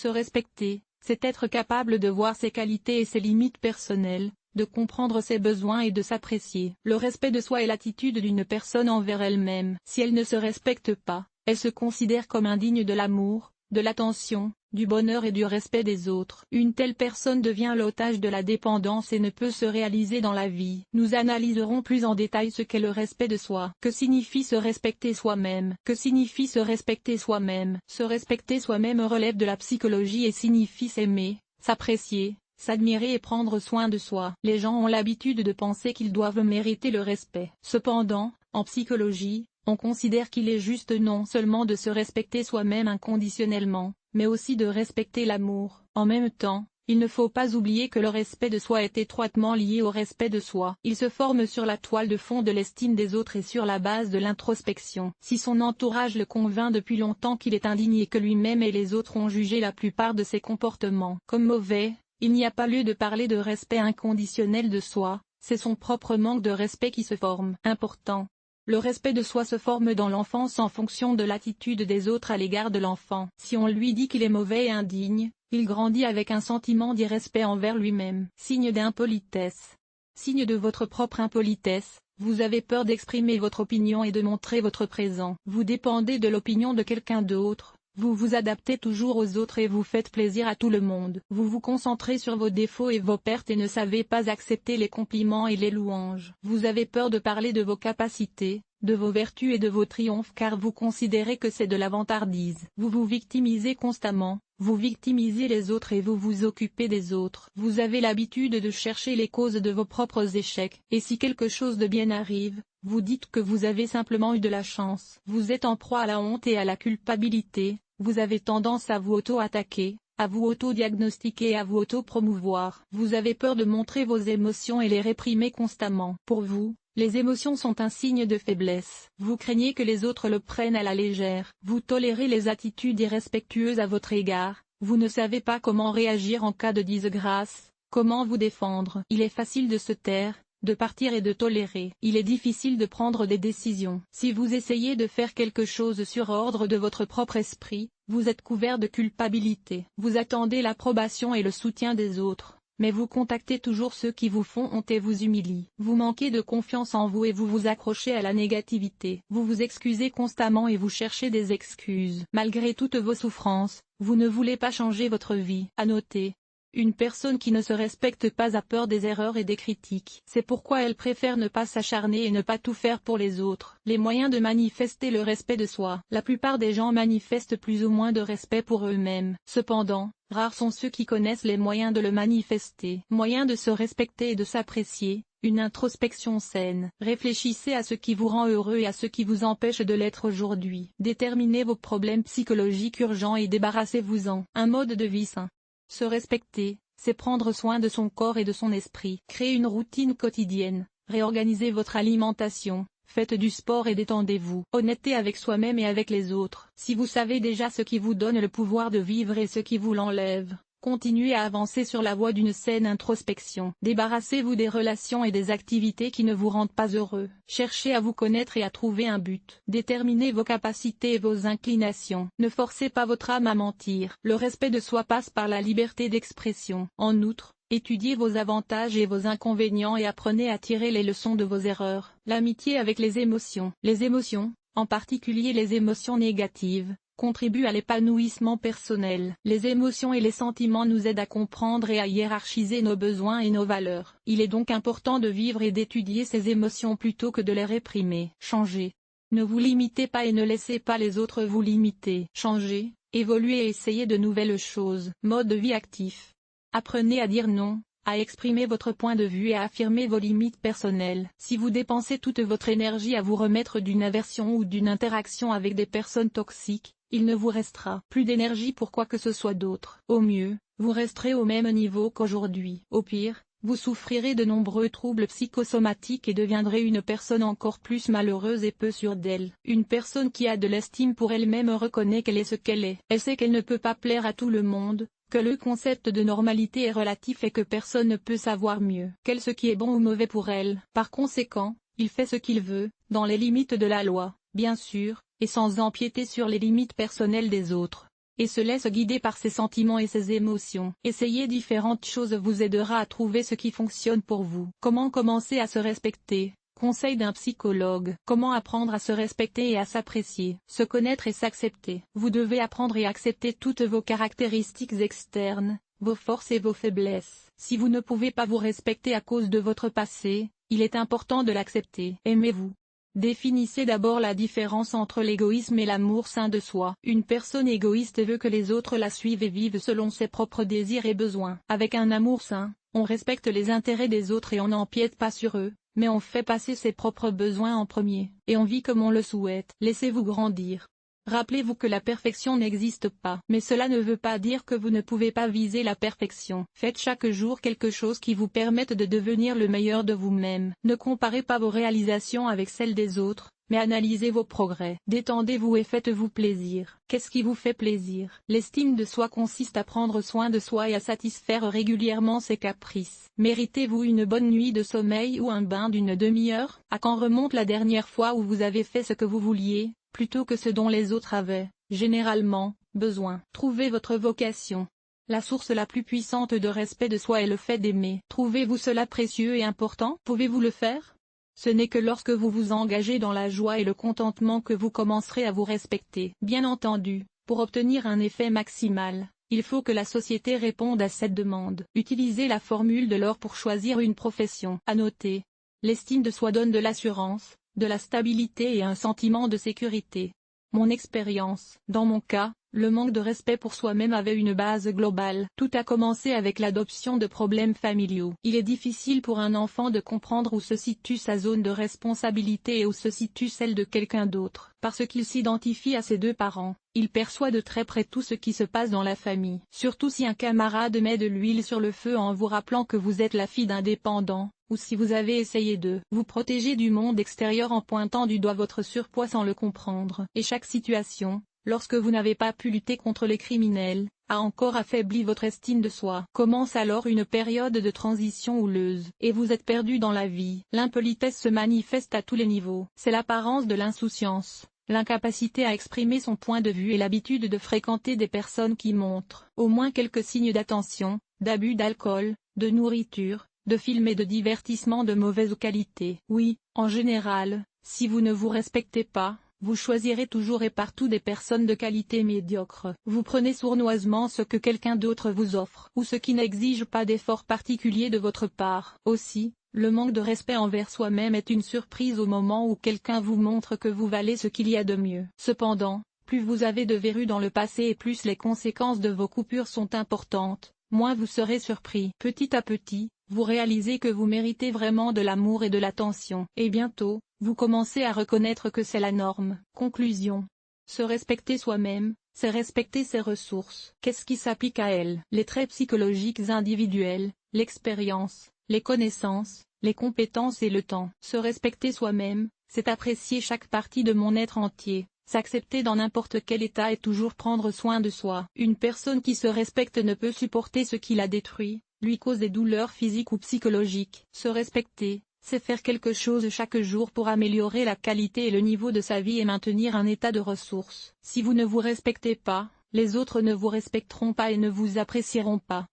Se respecter, c'est être capable de voir ses qualités et ses limites personnelles, de comprendre ses besoins et de s'apprécier. Le respect de soi est l'attitude d'une personne envers elle-même. Si elle ne se respecte pas, elle se considère comme indigne de l'amour, de l'attention, du bonheur et du respect des autres. Une telle personne devient l'otage de la dépendance et ne peut se réaliser dans la vie. Nous analyserons plus en détail ce qu'est le respect de soi. Que signifie se respecter soi-même? Que signifie se respecter soi-même? Se respecter soi-même relève de la psychologie et signifie s'aimer, s'apprécier, s'admirer et prendre soin de soi. Les gens ont l'habitude de penser qu'ils doivent mériter le respect. Cependant, en psychologie, on considère qu'il est juste non seulement de se respecter soi-même inconditionnellement, mais aussi de respecter l'amour. En même temps, il ne faut pas oublier que le respect de soi est étroitement lié au respect de soi. Il se forme sur la toile de fond de l'estime des autres et sur la base de l'introspection. Si son entourage le convainc depuis longtemps qu'il est indigne et que lui-même et les autres ont jugé la plupart de ses comportements comme mauvais, il n'y a pas lieu de parler de respect inconditionnel de soi, c'est son propre manque de respect qui se forme. Important. Le respect de soi se forme dans l'enfance en fonction de l'attitude des autres à l'égard de l'enfant. Si on lui dit qu'il est mauvais et indigne, il grandit avec un sentiment d'irrespect envers lui-même. Signe d'impolitesse. Signe de votre propre impolitesse, vous avez peur d'exprimer votre opinion et de montrer votre présent. Vous dépendez de l'opinion de quelqu'un d'autre. Vous vous adaptez toujours aux autres et vous faites plaisir à tout le monde. Vous vous concentrez sur vos défauts et vos pertes et ne savez pas accepter les compliments et les louanges. Vous avez peur de parler de vos capacités, de vos vertus et de vos triomphes car vous considérez que c'est de la vantardise. Vous vous victimisez constamment, vous victimisez les autres et vous vous occupez des autres. Vous avez l'habitude de chercher les causes de vos propres échecs. Et si quelque chose de bien arrive, vous dites que vous avez simplement eu de la chance. Vous êtes en proie à la honte et à la culpabilité. Vous avez tendance à vous auto-attaquer, à vous auto-diagnostiquer et à vous auto-promouvoir. Vous avez peur de montrer vos émotions et les réprimer constamment. Pour vous, les émotions sont un signe de faiblesse. Vous craignez que les autres le prennent à la légère. Vous tolérez les attitudes irrespectueuses à votre égard. Vous ne savez pas comment réagir en cas de disgrâce, comment vous défendre. Il est facile de se taire, de partir et de tolérer. Il est difficile de prendre des décisions. Si vous essayez de faire quelque chose sur ordre de votre propre esprit, vous êtes couvert de culpabilité. Vous attendez l'approbation et le soutien des autres, mais vous contactez toujours ceux qui vous font honte et vous humilient. Vous manquez de confiance en vous et vous vous accrochez à la négativité. Vous vous excusez constamment et vous cherchez des excuses. Malgré toutes vos souffrances, vous ne voulez pas changer votre vie. À noter. Une personne qui ne se respecte pas a peur des erreurs et des critiques. C'est pourquoi elle préfère ne pas s'acharner et ne pas tout faire pour les autres. Les moyens de manifester le respect de soi. La plupart des gens manifestent plus ou moins de respect pour eux-mêmes. Cependant, rares sont ceux qui connaissent les moyens de le manifester. Moyen de se respecter et de s'apprécier. Une introspection saine. Réfléchissez à ce qui vous rend heureux et à ce qui vous empêche de l'être aujourd'hui. Déterminez vos problèmes psychologiques urgents et débarrassez-vous-en. Un mode de vie sain. Se respecter, c'est prendre soin de son corps et de son esprit. Créez une routine quotidienne, réorganisez votre alimentation, faites du sport et détendez-vous. Honnêteté avec soi-même et avec les autres. Si vous savez déjà ce qui vous donne le pouvoir de vivre et ce qui vous l'enlève, continuez à avancer sur la voie d'une saine introspection. Débarrassez-vous des relations et des activités qui ne vous rendent pas heureux. Cherchez à vous connaître et à trouver un but. Déterminez vos capacités et vos inclinations. Ne forcez pas votre âme à mentir. Le respect de soi passe par la liberté d'expression. En outre, étudiez vos avantages et vos inconvénients et apprenez à tirer les leçons de vos erreurs. L'amitié avec les émotions. Les émotions, en particulier les émotions négatives, contribuent à l'épanouissement personnel. Les émotions et les sentiments nous aident à comprendre et à hiérarchiser nos besoins et nos valeurs. Il est donc important de vivre et d'étudier ces émotions plutôt que de les réprimer. Changez. Ne vous limitez pas et ne laissez pas les autres vous limiter. Changez, évoluez et essayez de nouvelles choses. Mode de vie actif. Apprenez à dire non, à exprimer votre point de vue et à affirmer vos limites personnelles. Si vous dépensez toute votre énergie à vous remettre d'une aversion ou d'une interaction avec des personnes toxiques, il ne vous restera plus d'énergie pour quoi que ce soit d'autre. Au mieux, vous resterez au même niveau qu'aujourd'hui. Au pire, vous souffrirez de nombreux troubles psychosomatiques et deviendrez une personne encore plus malheureuse et peu sûre d'elle. Une personne qui a de l'estime pour elle-même reconnaît qu'elle est ce qu'elle est. Elle sait qu'elle ne peut pas plaire à tout le monde, que le concept de normalité est relatif et que personne ne peut savoir mieux qu'elle ce qui est bon ou mauvais pour elle. Par conséquent, il fait ce qu'il veut, dans les limites de la loi, bien sûr, et sans empiéter sur les limites personnelles des autres. et se laisse guider par ses sentiments et ses émotions. Essayer différentes choses vous aidera à trouver ce qui fonctionne pour vous. Comment commencer à se respecter? Conseil d'un psychologue. Comment apprendre à se respecter et à s'apprécier? Se connaître et s'accepter. Vous devez apprendre et accepter toutes vos caractéristiques externes, vos forces et vos faiblesses. Si vous ne pouvez pas vous respecter à cause de votre passé, il est important de l'accepter. Aimez-vous. Définissez d'abord la différence entre l'égoïsme et l'amour sain de soi. Une personne égoïste veut que les autres la suivent et vivent selon ses propres désirs et besoins. Avec un amour sain, on respecte les intérêts des autres et on n'empiète pas sur eux, mais on fait passer ses propres besoins en premier, et on vit comme on le souhaite. Laissez-vous grandir. Rappelez-vous que la perfection n'existe pas, mais cela ne veut pas dire que vous ne pouvez pas viser la perfection. Faites chaque jour quelque chose qui vous permette de devenir le meilleur de vous-même. Ne comparez pas vos réalisations avec celles des autres, mais analysez vos progrès. Détendez-vous et faites-vous plaisir. Qu'est-ce qui vous fait plaisir? L'estime de soi consiste à prendre soin de soi et à satisfaire régulièrement ses caprices. Méritez-vous une bonne nuit de sommeil ou un bain d'une demi-heure? À quand remonte la dernière fois où vous avez fait ce que vous vouliez, plutôt que ce dont les autres avaient, généralement, besoin? Trouvez votre vocation. La source la plus puissante de respect de soi est le fait d'aimer. Trouvez-vous cela précieux et important? Pouvez-vous le faire? Ce n'est que lorsque vous vous engagez dans la joie et le contentement que vous commencerez à vous respecter. Bien entendu, pour obtenir un effet maximal, il faut que la société réponde à cette demande. Utilisez la formule de l'or pour choisir une profession. À noter, l'estime de soi donne de l'assurance, de la stabilité et un sentiment de sécurité. Mon expérience. Dans mon cas, le manque de respect pour soi-même avait une base globale. Tout a commencé avec l'adoption de problèmes familiaux. Il est difficile pour un enfant de comprendre où se situe sa zone de responsabilité et où se situe celle de quelqu'un d'autre. Parce qu'il s'identifie à ses deux parents, il perçoit de très près tout ce qui se passe dans la famille. Surtout si un camarade met de l'huile sur le feu en vous rappelant que vous êtes la fille d'un dépendant, ou si vous avez essayé de vous protéger du monde extérieur en pointant du doigt votre surpoids sans le comprendre. Et chaque situation, lorsque vous n'avez pas pu lutter contre les criminels, a encore affaibli votre estime de soi. Commence alors une période de transition houleuse, et vous êtes perdu dans la vie. L'impolitesse se manifeste à tous les niveaux. C'est l'apparence de l'insouciance, l'incapacité à exprimer son point de vue et l'habitude de fréquenter des personnes qui montrent au moins quelques signes d'attention, d'abus d'alcool, de nourriture, de films et de divertissements de mauvaise qualité. Oui, en général, si vous ne vous respectez pas, vous choisirez toujours et partout des personnes de qualité médiocre. Vous prenez sournoisement ce que quelqu'un d'autre vous offre, ou ce qui n'exige pas d'effort particulier de votre part. Aussi, le manque de respect envers soi-même est une surprise au moment où quelqu'un vous montre que vous valez ce qu'il y a de mieux. Cependant, plus vous avez de verrues dans le passé et plus les conséquences de vos coupures sont importantes, moins vous serez surpris. Petit à petit, vous réalisez que vous méritez vraiment de l'amour et de l'attention. Et bientôt, vous commencez à reconnaître que c'est la norme. Conclusion. Se respecter soi-même, c'est respecter ses ressources. Qu'est-ce qui s'applique à elles? Les traits psychologiques individuels, l'expérience, les connaissances, les compétences et le temps. Se respecter soi-même, c'est apprécier chaque partie de mon être entier. S'accepter dans n'importe quel état et toujours prendre soin de soi. Une personne qui se respecte ne peut supporter ce qui la détruit, lui cause des douleurs physiques ou psychologiques. Se respecter, c'est faire quelque chose chaque jour pour améliorer la qualité et le niveau de sa vie et maintenir un état de ressources. Si vous ne vous respectez pas, les autres ne vous respecteront pas et ne vous apprécieront pas.